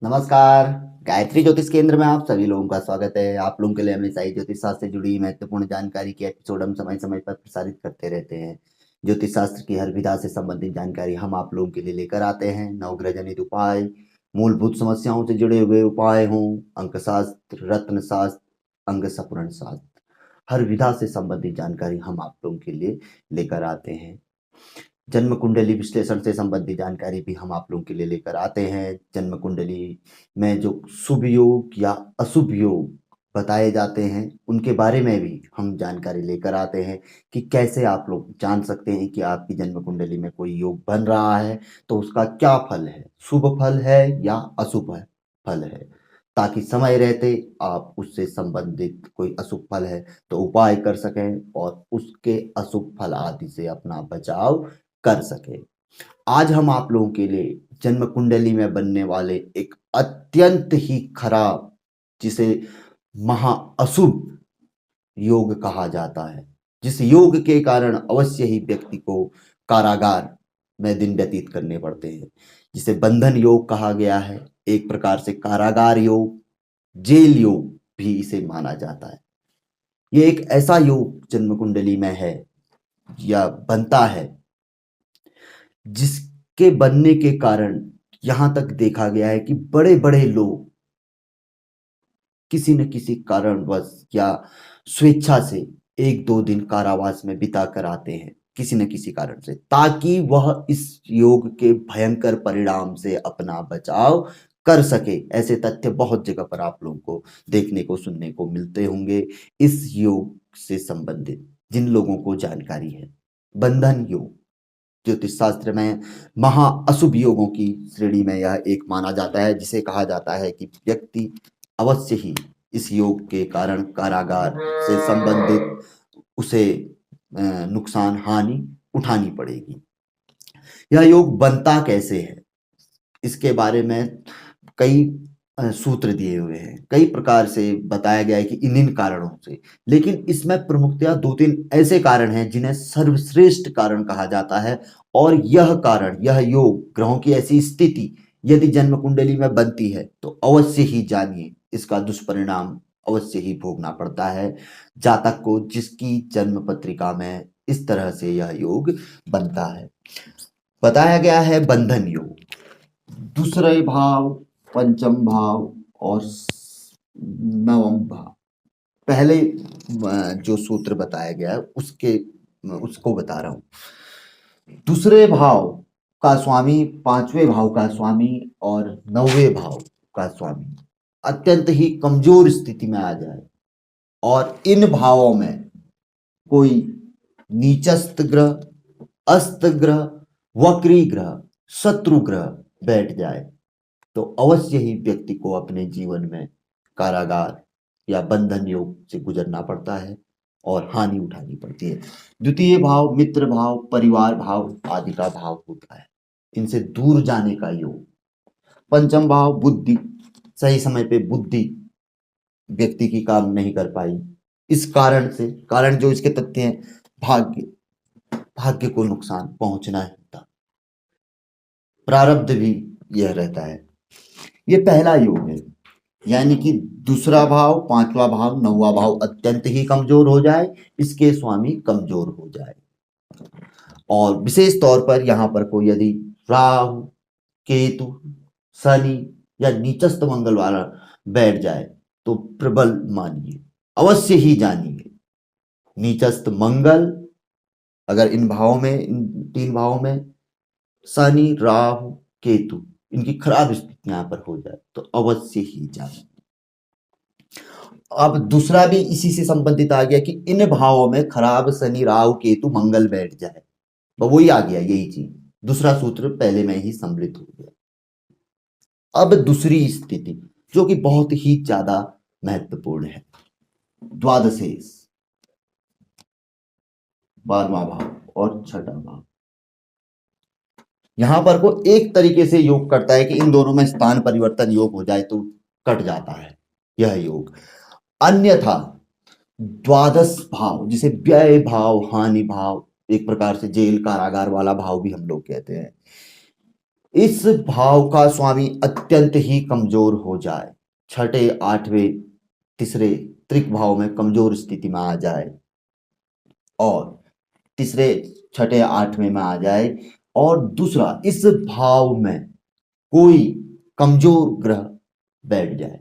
नमस्कार। गायत्री ज्योतिष केंद्र में आप सभी लोगों का स्वागत है। आप लोगों के लिए हमेशा ही ज्योतिष शास्त्र से जुड़ी महत्वपूर्ण जानकारी के एपिसोड हम समय समय पर प्रसारित करते रहते हैं। ज्योतिष शास्त्र की हर विधा से संबंधित जानकारी हम आप लोगों के लिए लेकर आते हैं। नवग्रह जनित उपाय, मूलभूत समस्याओं से जुड़े हुए उपाय हों, अंक शास्त्र, रत्न शास्त्र, अंग सपुरण शास्त्र, हर विधा से संबंधित जानकारी हम आप लोगों के लिए लेकर आते हैं। जन्म कुंडली विश्लेषण से संबंधित जानकारी भी हम आप लोगों के लिए लेकर आते हैं। जन्म कुंडली में जो शुभ योग या अशुभ योग बताए जाते हैं उनके बारे में भी हम जानकारी लेकर आते हैं कि कैसे आप लोग जान सकते हैं कि आपकी जन्म कुंडली में कोई योग बन रहा है तो उसका क्या फल है, शुभ फल है या अशुभ फल है, ताकि समय रहते आप उससे संबंधित कोई अशुभ फल है तो उपाय कर सकें और उसके अशुभ फल आदि से अपना बचाव कर सके। आज हम आप लोगों के लिए जन्म कुंडली में बनने वाले एक अत्यंत ही खराब, जिसे महा अशुभ योग कहा जाता है, जिस योग के कारण अवश्य ही व्यक्ति को कारागार में दिन व्यतीत करने पड़ते हैं, जिसे बंधन योग कहा गया है। एक प्रकार से कारागार योग, जेल योग भी इसे माना जाता है। ये एक ऐसा योग जन्म कुंडली में है या बनता है जिसके बनने के कारण यहां तक देखा गया है कि बड़े बड़े लोग किसी न किसी कारणवश या स्वेच्छा से एक दो दिन कारावास में बिता कर आते हैं किसी न किसी कारण से, ताकि वह इस योग के भयंकर परिणाम से अपना बचाव कर सके। ऐसे तथ्य बहुत जगह पर आप लोगों को देखने को सुनने को मिलते होंगे। इस योग से संबंधित जिन लोगों को जानकारी है, बंधन योग ज्योतिष शास्त्र में महा अशुभ योगों की श्रेणी में यह एक माना जाता है, जिसे कहा जाता है कि व्यक्ति अवश्य ही इस योग के कारण कारागार से संबंधित उसे नुकसान हानि उठानी पड़ेगी। यह योग बनता कैसे है, इसके बारे में कई सूत्र दिए हुए हैं, कई प्रकार से बताया गया है कि इन इन कारणों से, लेकिन इसमें प्रमुखतया दो तीन ऐसे कारण हैं जिन्हें सर्वश्रेष्ठ कारण कहा जाता है। और यह कारण, यह योग, ग्रहों की ऐसी स्थिति यदि जन्म कुंडली में बनती है तो अवश्य ही जानिए इसका दुष्परिणाम अवश्य ही भोगना पड़ता है जातक को, जिसकी जन्म पत्रिका में इस तरह से यह योग बनता है। बताया गया है बंधन योग, दूसरे भाव, पंचम भाव और नवम भाव। पहले जो सूत्र बताया गया है उसको बता रहा हूं। दूसरे भाव का स्वामी, पांचवें भाव का स्वामी और नौवें भाव का स्वामी अत्यंत ही कमजोर स्थिति में आ जाए और इन भावों में कोई नीचस्थ ग्रह, अस्त ग्रह, वक्री ग्रह, शत्रु ग्रह बैठ जाए तो अवश्य ही व्यक्ति को अपने जीवन में कारागार या बंधन योग से गुजरना पड़ता है और हानि उठानी पड़ती है। द्वितीय भाव मित्र भाव, परिवार भाव आदि का भाव होता है, इनसे दूर जाने का योग। पंचम भाव बुद्धि, सही समय पे बुद्धि व्यक्ति की काम नहीं कर पाई, इस कारण से, कारण जो इसके तथ्य हैं, भाग्य, भाग्य को नुकसान पहुंचना होता, प्रारब्ध भी यह रहता है। ये पहला योग है, यानी कि दूसरा भाव, पांचवा भाव, नौवा भाव अत्यंत ही कमजोर हो जाए, इसके स्वामी कमजोर हो जाए। और विशेष तौर पर यहां पर कोई यदि राहु, केतु, शनि या नीचस्थ मंगल वाला बैठ जाए तो प्रबल मानिए, अवश्य ही जानिए, नीचस्थ मंगल अगर इन भावों में, इन तीन भावों में शनि, राहु, केतु, इनकी खराब स्थिति यहां पर हो जाए तो अवश्य ही जानिए। अब दूसरा भी इसी से संबंधित आ गया कि इन भावों में खराब शनि, राहु, केतु, मंगल बैठ जाए, तो वही आ गया, यही चीज, दूसरा सूत्र पहले में ही सम्मिलित हो गया। अब दूसरी स्थिति जो कि बहुत ही ज्यादा महत्वपूर्ण है, द्वादशेश, 12वां भाव और छठा भाव। यहां पर को एक तरीके से योग करता है कि इन दोनों में स्थान परिवर्तन योग हो जाए तो कट जाता है यह योग। अन्यथा द्वादश भाव, जिसे व्यय भाव, हानि भाव, एक प्रकार से जेल कारागार वाला भाव भी हम लोग कहते हैं, इस भाव का स्वामी अत्यंत ही कमजोर हो जाए, छठे आठवें तीसरे त्रिक भाव में कमजोर स्थिति में आ जाए, और तीसरे छठे आठवें में आ जाए, और दूसरा इस भाव में कोई कमजोर ग्रह बैठ जाए,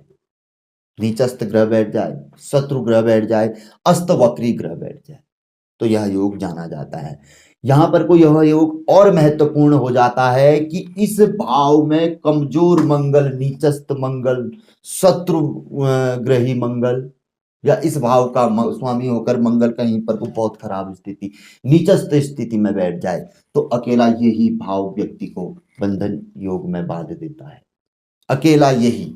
नीचस्थ ग्रह बैठ जाए, शत्रु ग्रह बैठ जाए, अस्तवक्री ग्रह बैठ जाए, तो यह योग जाना जाता है। यहां पर कोई यह योग और महत्वपूर्ण हो जाता है कि इस भाव में कमजोर मंगल, नीचस्थ मंगल, शत्रु ग्रही मंगल, या इस भाव का स्वामी होकर मंगल कहीं पर को बहुत खराब स्थिति, नीचस्थ स्थिति में बैठ जाए, तो अकेला यही भाव व्यक्ति को बंधन योग में बांध देता है। अकेला यही,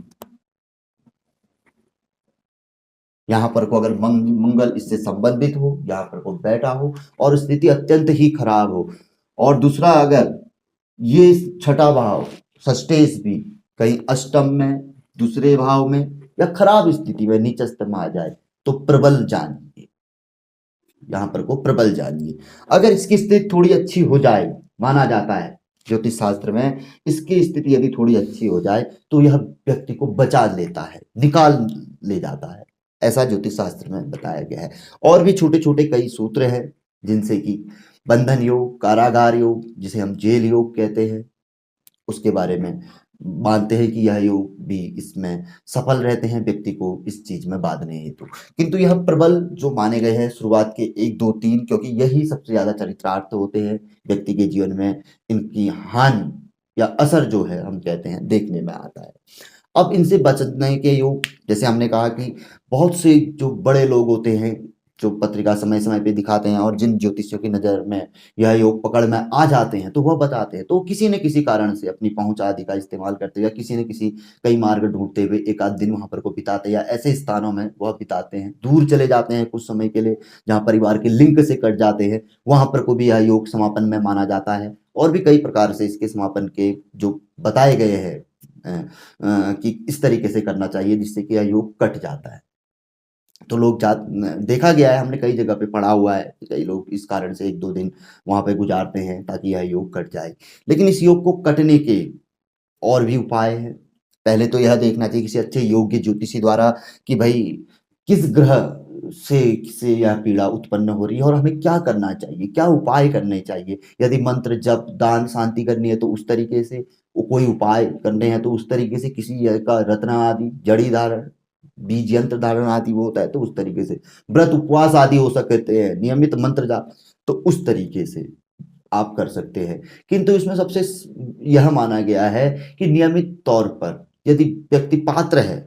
यहाँ पर को अगर मंगल इससे संबंधित हो, यहाँ पर को बैठा हो और स्थिति अत्यंत ही खराब हो, और दूसरा अगर ये छठा भाव षष्ठेश भी कहीं अष्टम में, दूसरे भाव में, या खराब स्थिति में नीचस्थ में आ जाए, तो प्रबल जानिए, यहाँ पर को प्रबल जानिए। अगर इसकी स्थिति थोड़ी अच्छी हो जाए, माना जाता है ज्योतिष शास्त्र में, इसकी स्थिति यदि थोड़ी अच्छी हो जाए तो यह व्यक्ति को बचा लेता है, निकाल ले जाता है, ऐसा ज्योतिष शास्त्र में बताया गया है। और भी छोटे छोटे कई सूत्र हैं, जिनसे कि बंधन योग, कारागार योग, जिसे हम जेल योग कहते हैं, उसके बारे में मानते हैं कि यह योग भी इसमें सफल रहते हैं व्यक्ति को इस चीज में बांधने हेतु। किंतु यह प्रबल जो माने गए हैं शुरुआत के 1 2 3, क्योंकि यही सबसे ज्यादा चरितार्थ होते हैं व्यक्ति के जीवन में, इनकी हानि या असर जो है हम कहते हैं देखने में आता है। अब इनसे बचने के योग, जैसे हमने कहा कि बहुत से जो बड़े लोग होते हैं जो पत्रिका समय समय पे दिखाते हैं, और जिन ज्योतिषियों की नजर में यह योग पकड़ में आ जाते हैं तो वह बताते हैं, तो किसी न किसी कारण से अपनी पहुंच आदि का इस्तेमाल करते हैं, या किसी न किसी कई मार्ग ढूंढते हुए एक आध दिन वहां पर को बिताते हैं, या ऐसे स्थानों में वह बिताते हैं, दूर चले जाते हैं कुछ समय के लिए जहाँ परिवार के लिंक से कट जाते हैं, वहां पर को भी यह योग समापन में माना जाता है। और भी कई प्रकार से इसके समापन के जो बताए गए हैं कि इस तरीके से करना चाहिए जिससे कि यह योग कट जाता है। तो लोग जा देखा गया है, हमने कई जगह पे पढ़ा हुआ है कि कई लोग इस कारण से 1 2 दिन वहां पे गुजारते हैं ताकि यह योग कट जाए। लेकिन इस योग को कटने के और भी उपाय हैं। पहले तो यह देखना चाहिए किसी अच्छे योग्य ज्योतिषी द्वारा कि भाई किस ग्रह से यह पीड़ा उत्पन्न हो रही है और हमें क्या करना चाहिए, क्या उपाय करने चाहिए। यदि मंत्र जप दान शांति करनी है तो उस तरीके से, कोई उपाय करने हैं तो उस तरीके से, किसी का रत्न आदि जड़ी धारण, बीज यंत्र धारण आदि वो होता है तो उस तरीके से, व्रत उपवास आदि हो सकते हैं, नियमित मंत्र जाप, तो उस तरीके से आप कर सकते हैं। किंतु इसमें सबसे यह माना गया है कि नियमित तौर पर यदि व्यक्ति पात्र है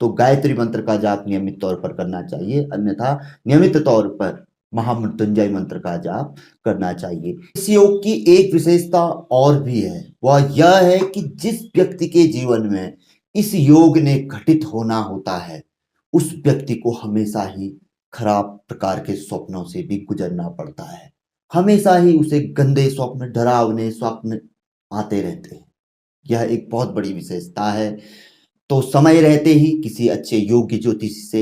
तो गायत्री मंत्र का जाप नियमित तौर पर करना चाहिए, अन्यथा नियमित तौर पर महामृत्युंजय मंत्र का जाप करना चाहिए। इस योग की एक विशेषता और भी है, वह यह है कि जिस व्यक्ति के जीवन में इस योग ने घटित होना होता है उस व्यक्ति को हमेशा ही खराब प्रकार के स्वप्नों से भी गुजरना पड़ता है, हमेशा ही उसे गंदे स्वप्न, डरावने स्वप्न आते रहते हैं। यह एक बहुत बड़ी विशेषता है। तो समय रहते ही किसी अच्छे योग्य ज्योतिषी से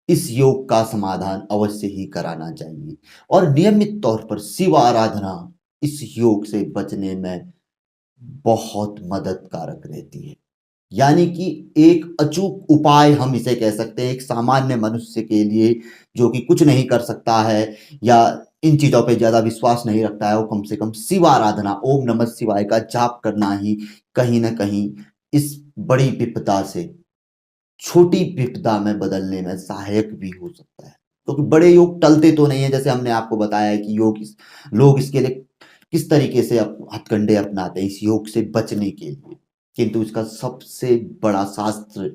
इस योग का समाधान अवश्य ही कराना चाहिए, और नियमित तौर पर शिव आराधना इस योग से बचने में बहुत मददकारक रहती है। यानी कि एक अचूक उपाय हम इसे कह सकते हैं एक सामान्य मनुष्य के लिए, जो कि कुछ नहीं कर सकता है या इन चीजों पे ज्यादा विश्वास नहीं रखता है, वो कम से कम शिव आराधना, ओम नमः शिवाय का जाप करना ही कहीं ना कहीं इस बड़ी विपदा से छोटी विपदा में बदलने में सहायक भी हो सकता है। क्योंकि बड़े योग टलते तो नहीं है, जैसे हमने आपको बताया है कि लोग इसके लिए किस तरीके से हथकंडे अपनाते हैं इस योग से बचने के लिए। किंतु इसका सबसे बड़ा शास्त्र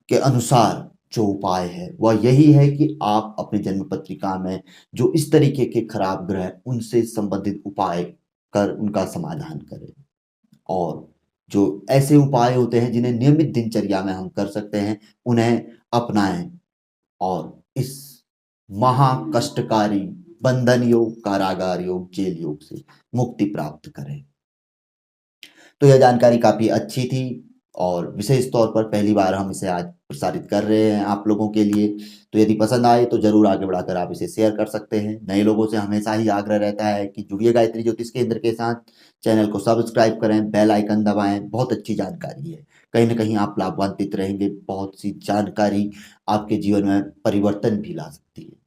के अनुसार जो उपाय है वह यही है कि आप अपने जन्म पत्रिका में जो इस तरीके के खराब ग्रह उनसे संबंधित उपाय कर उनका समाधान करें, और जो ऐसे उपाय होते हैं जिन्हें नियमित दिनचर्या में हम कर सकते हैं उन्हें अपनाएं, और इस महा कष्टकारी बंधन योग, कारागार योग, जेल योग से मुक्ति प्राप्त करें। तो यह जानकारी काफी अच्छी थी, और विशेष तौर पर पहली बार हम इसे आज प्रसारित कर रहे हैं आप लोगों के लिए। तो यदि पसंद आए तो ज़रूर आगे बढ़ाकर आप इसे शेयर कर सकते हैं। नए लोगों से हमेशा ही आग्रह रहता है कि जुड़िए गायत्री ज्योतिष केंद्र के साथ, चैनल को सब्सक्राइब करें, बेल आइकन दबाएं। बहुत अच्छी जानकारी है, कहीं ना कहीं आप लाभान्वित रहेंगे। बहुत सी जानकारी आपके जीवन में परिवर्तन भी ला सकती है।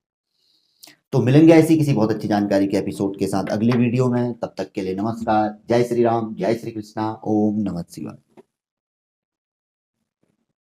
तो मिलेंगे ऐसी किसी बहुत अच्छी जानकारी के एपिसोड के साथ अगले वीडियो में। तब तक के लिए नमस्कार। जय श्री राम, जय श्री कृष्णा, ओम नमः शिवाय।